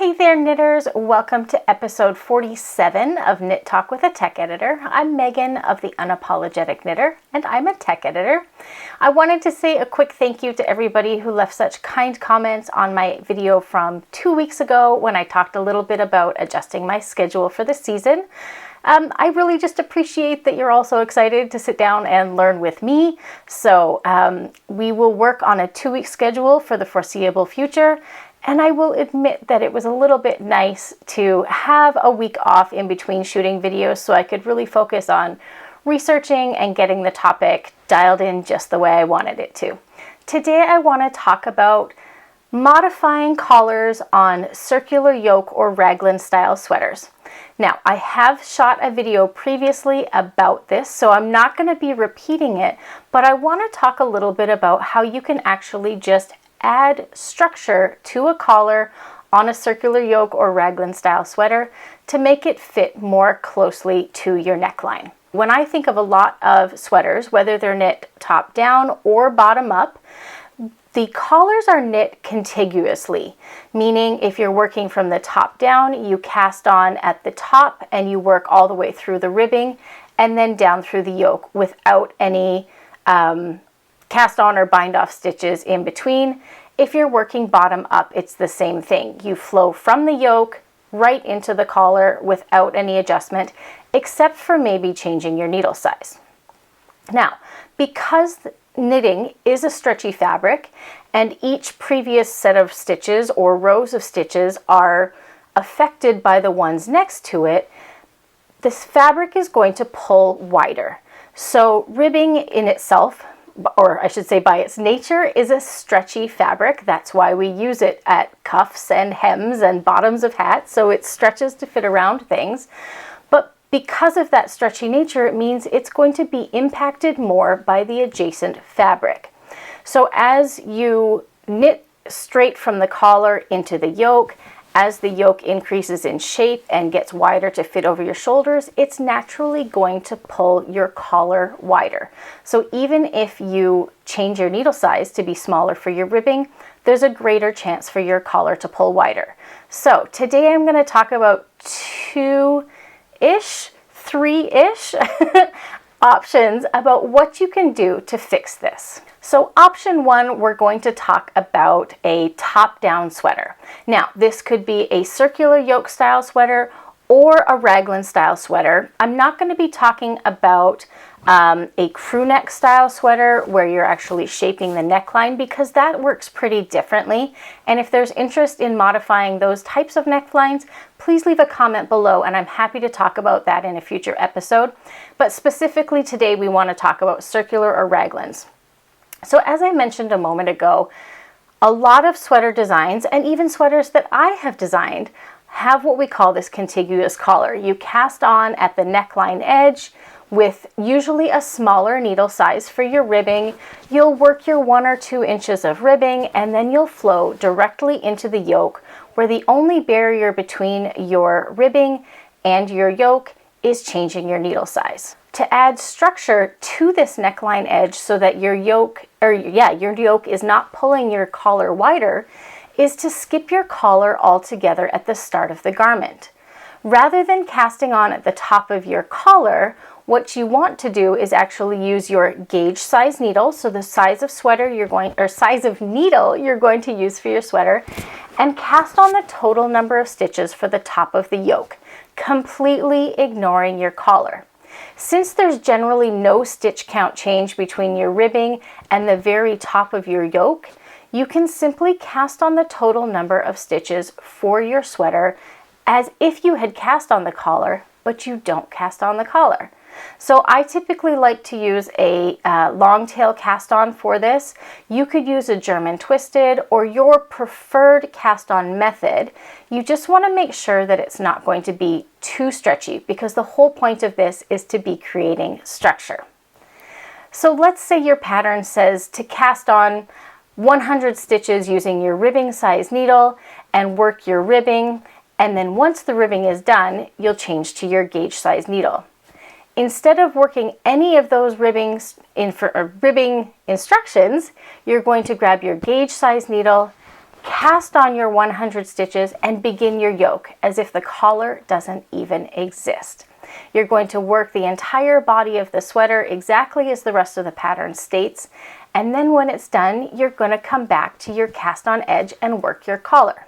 Hey there knitters, welcome to episode 47 of Knit Talk with a Tech Editor. I'm Megan of the Unapologetic Knitter, and I'm a tech editor. I wanted to say a quick thank you to everybody who left such kind comments on my video from 2 weeks ago when I talked a little bit about adjusting my schedule for the season. I really just appreciate that you're also excited to sit down and learn with me. So we will work on a 2-week schedule for the foreseeable future. And I will admit that it was a little bit nice to have a week off in between shooting videos so I could really focus on researching and getting the topic dialed in just the way I wanted it to. Today I want to talk about modifying collars on circular yoke or raglan style sweaters. Now, I have shot a video previously about this, so I'm not going to be repeating it, but I want to talk a little bit about how you can actually just add structure to a collar on a circular yoke or raglan style sweater to make it fit more closely to your neckline. When I think of a lot of sweaters, whether they're knit top down or bottom up, the collars are knit contiguously, meaning if you're working from the top down, you cast on at the top and you work all the way through the ribbing and then down through the yoke without any cast on or bind off stitches in between. If you're working bottom up, it's the same thing. You flow from the yoke right into the collar without any adjustment, except for maybe changing your needle size. Now, because knitting is a stretchy fabric and each previous set of stitches or rows of stitches are affected by the ones next to it, this fabric is going to pull wider. So ribbing in itself, or I should say by its nature, is a stretchy fabric. That's why we use it at cuffs and hems and bottoms of hats, so it stretches to fit around things. But because of that stretchy nature, it means it's going to be impacted more by the adjacent fabric. So as you knit straight from the collar into the yoke, as the yoke increases in shape and gets wider to fit over your shoulders, it's naturally going to pull your collar wider. So even if you change your needle size to be smaller for your ribbing, there's a greater chance for your collar to pull wider. So today I'm going to talk about 3-ish options about what you can do to fix this. So option 1, we're going to talk about a top-down sweater. Now, this could be a circular yoke style sweater or a raglan style sweater. I'm not going to be talking about a crew neck style sweater where you're actually shaping the neckline, because that works pretty differently. And if there's interest in modifying those types of necklines, please leave a comment below and I'm happy to talk about that in a future episode. But specifically today we want to talk about circular or raglans. So as I mentioned a moment ago, a lot of sweater designs, and even sweaters that I have designed, have what we call this contiguous collar. You cast on at the neckline edge with usually a smaller needle size for your ribbing. You'll work your 1 or 2 inches of ribbing and then you'll flow directly into the yoke, where the only barrier between your ribbing and your yoke is changing your needle size. To add structure to this neckline edge so that your yoke is not pulling your collar wider, is to skip your collar altogether at the start of the garment. Rather than casting on at the top of your collar, what you want to do is actually use your gauge size needle, so the size of size of needle you're going to use for your sweater, and cast on the total number of stitches for the top of the yoke, completely ignoring your collar. Since there's generally no stitch count change between your ribbing and the very top of your yoke, you can simply cast on the total number of stitches for your sweater as if you had cast on the collar, but you don't cast on the collar. So I typically like to use a long tail cast on for this. You could use a German twisted or your preferred cast on method. You just want to make sure that it's not going to be too stretchy, because the whole point of this is to be creating structure. So let's say your pattern says to cast on 100 stitches using your ribbing size needle and work your ribbing, and then once the ribbing is done, you'll change to your gauge size needle. Instead of working any of those ribbing instructions, you're going to grab your gauge size needle cast on your 100 stitches and begin your yoke as if the collar doesn't even exist. You're going to work the entire body of the sweater exactly as the rest of the pattern states, and then when it's done, you're going to come back to your cast on edge and work your collar.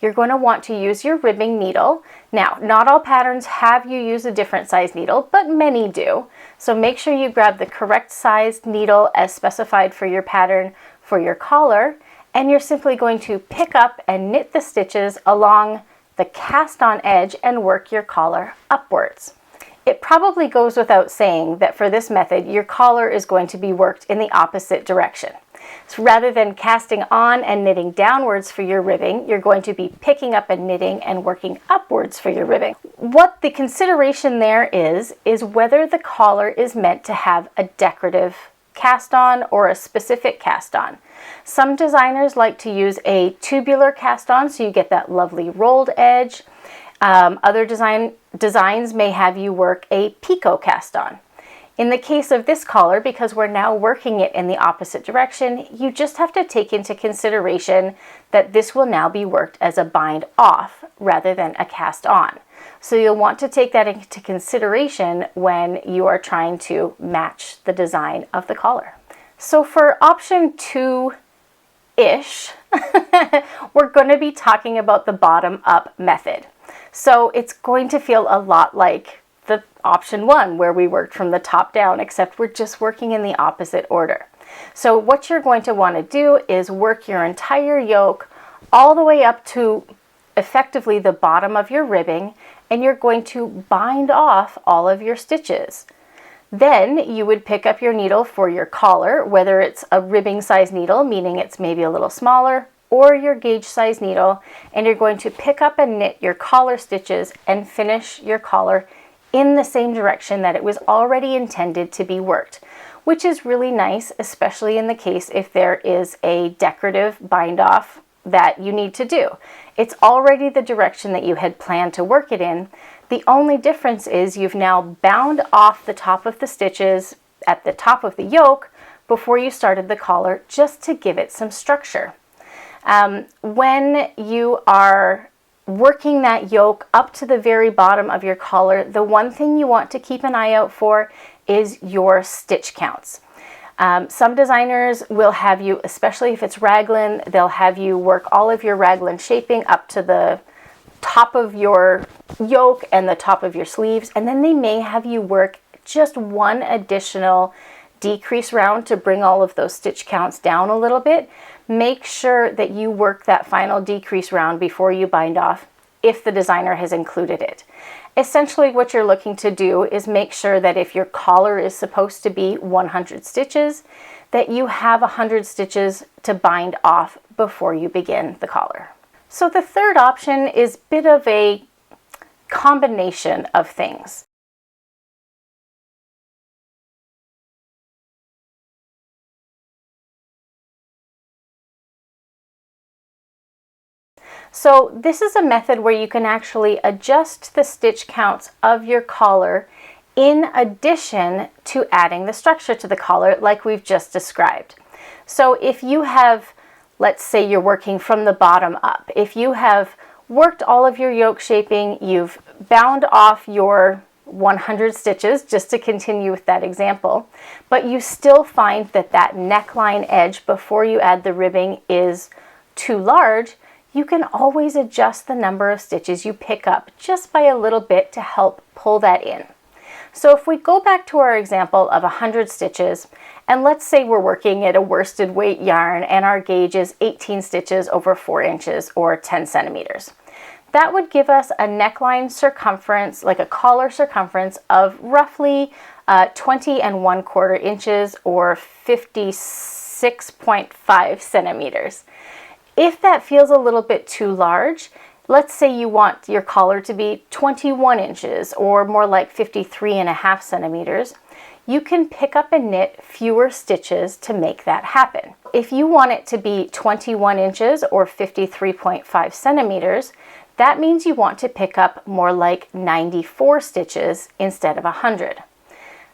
You're going to want to use your ribbing needle. Now, not all patterns have you use a different size needle, but many do. So make sure you grab the correct sized needle as specified for your pattern for your collar, and you're simply going to pick up and knit the stitches along the cast on edge and work your collar upwards. It probably goes without saying that for this method, your collar is going to be worked in the opposite direction. So rather than casting on and knitting downwards for your ribbing, you're going to be picking up and knitting and working upwards for your ribbing. What the consideration there is whether the collar is meant to have a decorative cast on or a specific cast on. Some designers like to use a tubular cast on so you get that lovely rolled edge. Other designs may have you work a picot cast on. In the case of this collar, because we're now working it in the opposite direction, you just have to take into consideration that this will now be worked as a bind off rather than a cast on. So you'll want to take that into consideration when you are trying to match the design of the collar. So for option 2-ish, we're going to be talking about the bottom up method. So it's going to feel a lot like the option 1 where we worked from the top down, except we're just working in the opposite order. So what you're going to want to do is work your entire yoke all the way up to effectively the bottom of your ribbing, and you're going to bind off all of your stitches. Then you would pick up your needle for your collar, whether it's a ribbing size needle, meaning it's maybe a little smaller, or your gauge size needle, and you're going to pick up and knit your collar stitches and finish your collar in the same direction that it was already intended to be worked, which is really nice, especially in the case if there is a decorative bind off that you need to do. It's already the direction that you had planned to work it in. The only difference is you've now bound off the top of the stitches at the top of the yoke before you started the collar, just to give it some structure. When you are working that yoke up to the very bottom of your collar, the one thing you want to keep an eye out for is your stitch counts. Some designers will have you, especially if it's raglan, they'll have you work all of your raglan shaping up to the top of your yoke and the top of your sleeves, and then they may have you work just one additional decrease round to bring all of those stitch counts down a little bit. Make sure that you work that final decrease round before you bind off, if the designer has included it. Essentially what you're looking to do is make sure that if your collar is supposed to be 100 stitches, that you have 100 stitches to bind off before you begin the collar. So the third option is a bit of a combination of things. So this is a method where you can actually adjust the stitch counts of your collar in addition to adding the structure to the collar like we've just described. So if you have, let's say you're working from the bottom up, if you have worked all of your yoke shaping, you've bound off your 100 stitches, just to continue with that example, but you still find that that neckline edge before you add the ribbing is too large, you can always adjust the number of stitches you pick up just by a little bit to help pull that in. So if we go back to our example of 100 stitches, and let's say we're working at a worsted weight yarn and our gauge is 18 stitches over 4 inches or 10 centimeters. That would give us a neckline circumference, like a collar circumference of roughly 20¼ inches or 56.5 centimeters. If that feels a little bit too large, let's say you want your collar to be 21 inches or more like 53½ centimeters, you can pick up and knit fewer stitches to make that happen. If you want it to be 21 inches or 53.5 centimeters, that means you want to pick up more like 94 stitches instead of 100.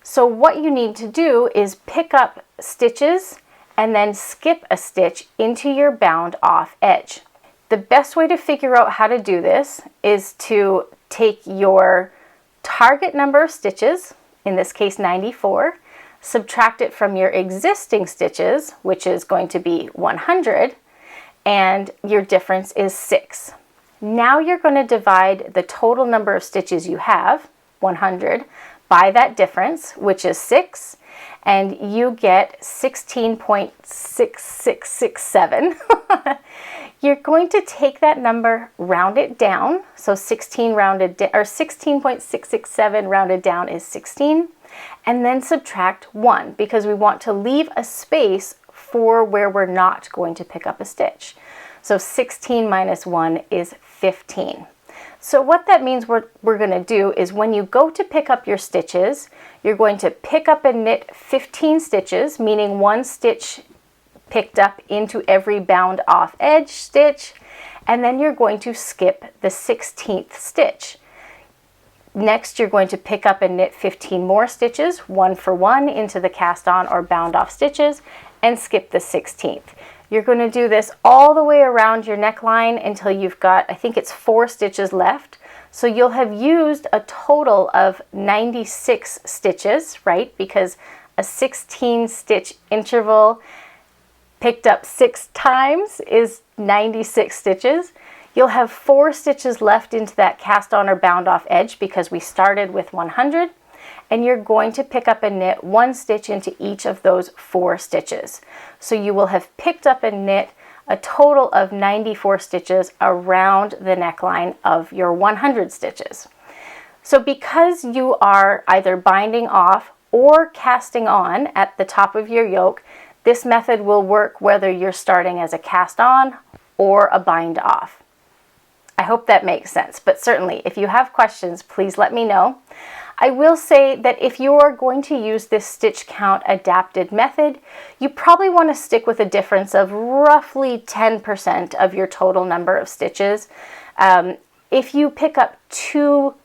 So what you need to do is pick up stitches and then skip a stitch into your bound off edge. The best way to figure out how to do this is to take your target number of stitches, in this case 94, subtract it from your existing stitches, which is going to be 100, and your difference is 6. Now you're going to divide the total number of stitches you have, 100, by that difference, which is 6, and you get 16.6667. You're going to take that number, round it down, so 16.667 rounded down is 16, and then subtract 1, because we want to leave a space for where we're not going to pick up a stitch. So 16 minus 1 is 15. So what that means we're going to do is when you go to pick up your stitches, you're going to pick up and knit 15 stitches, meaning 1 stitch picked up into every bound off edge stitch, and then you're going to skip the 16th stitch. Next, you're going to pick up and knit 15 more stitches, 1 for 1, into the cast on or bound off stitches, and skip the 16th. You're going to do this all the way around your neckline until you've got, I think it's 4 stitches left. So you'll have used a total of 96 stitches, right? Because a 16 stitch interval picked up 6 times is 96 stitches. You'll have 4 stitches left into that cast on or bound off edge because we started with 100, and you're going to pick up and knit 1 stitch into each of those 4 stitches. So you will have picked up and knit a total of 94 stitches around the neckline of your 100 stitches. So because you are either binding off or casting on at the top of your yoke, this method will work whether you're starting as a cast on or a bind off. I hope that makes sense, but certainly if you have questions, please let me know. I will say that if you are going to use this stitch count adapted method, you probably want to stick with a difference of roughly 10% of your total number of stitches. If you pick up too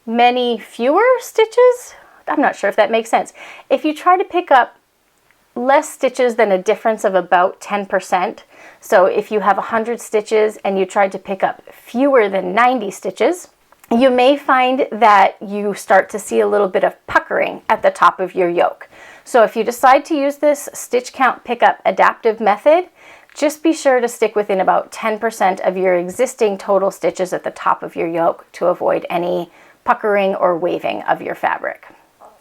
many fewer stitches, I'm not sure if that makes sense. If you try to pick up less stitches than a difference of about 10%, so if you have 100 stitches and you tried to pick up fewer than 90 stitches, you may find that you start to see a little bit of puckering at the top of your yoke. So if you decide to use this stitch count pickup adaptive method, just be sure to stick within about 10% of your existing total stitches at the top of your yoke to avoid any puckering or waving of your fabric.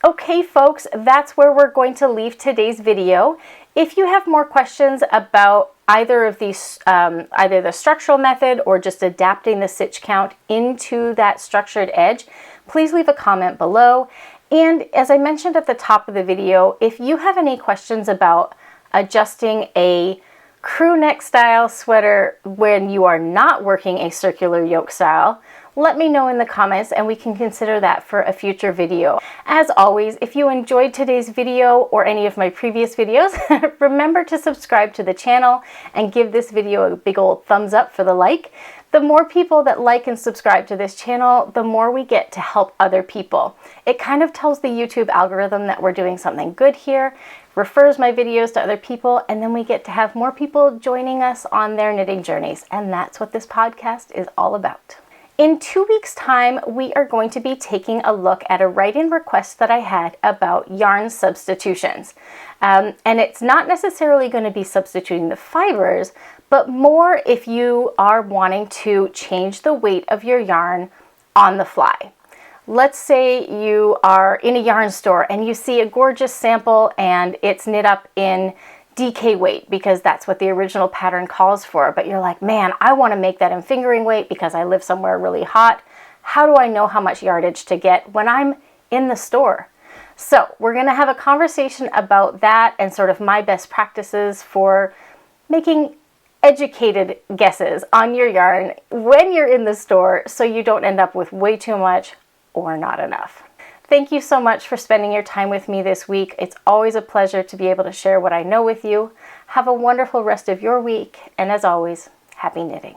Okay folks, that's where we're going to leave today's video. If you have more questions about either of these, either the structural method or just adapting the stitch count into that structured edge, please leave a comment below. And as I mentioned at the top of the video, if you have any questions about adjusting a crew neck style sweater when you are not working a circular yoke style, let me know in the comments and we can consider that for a future video. As always, if you enjoyed today's video or any of my previous videos, remember to subscribe to the channel and give this video a big old thumbs up for the like. The more people that like and subscribe to this channel, the more we get to help other people. It kind of tells the YouTube algorithm that we're doing something good here, refers my videos to other people, and then we get to have more people joining us on their knitting journeys. And that's what this podcast is all about. In 2 weeks' time, we are going to be taking a look at a write-in request that I had about yarn substitutions. And it's not necessarily going to be substituting the fibers, but more if you are wanting to change the weight of your yarn on the fly. Let's say you are in a yarn store and you see a gorgeous sample and it's knit up in DK weight because that's what the original pattern calls for, but you're like, man, I want to make that in fingering weight because I live somewhere really hot. How do I know how much yardage to get when I'm in the store? So we're going to have a conversation about that and sort of my best practices for making educated guesses on your yarn when you're in the store so you don't end up with way too much or not enough. Thank you so much for spending your time with me this week. It's always a pleasure to be able to share what I know with you. Have a wonderful rest of your week, and as always, happy knitting.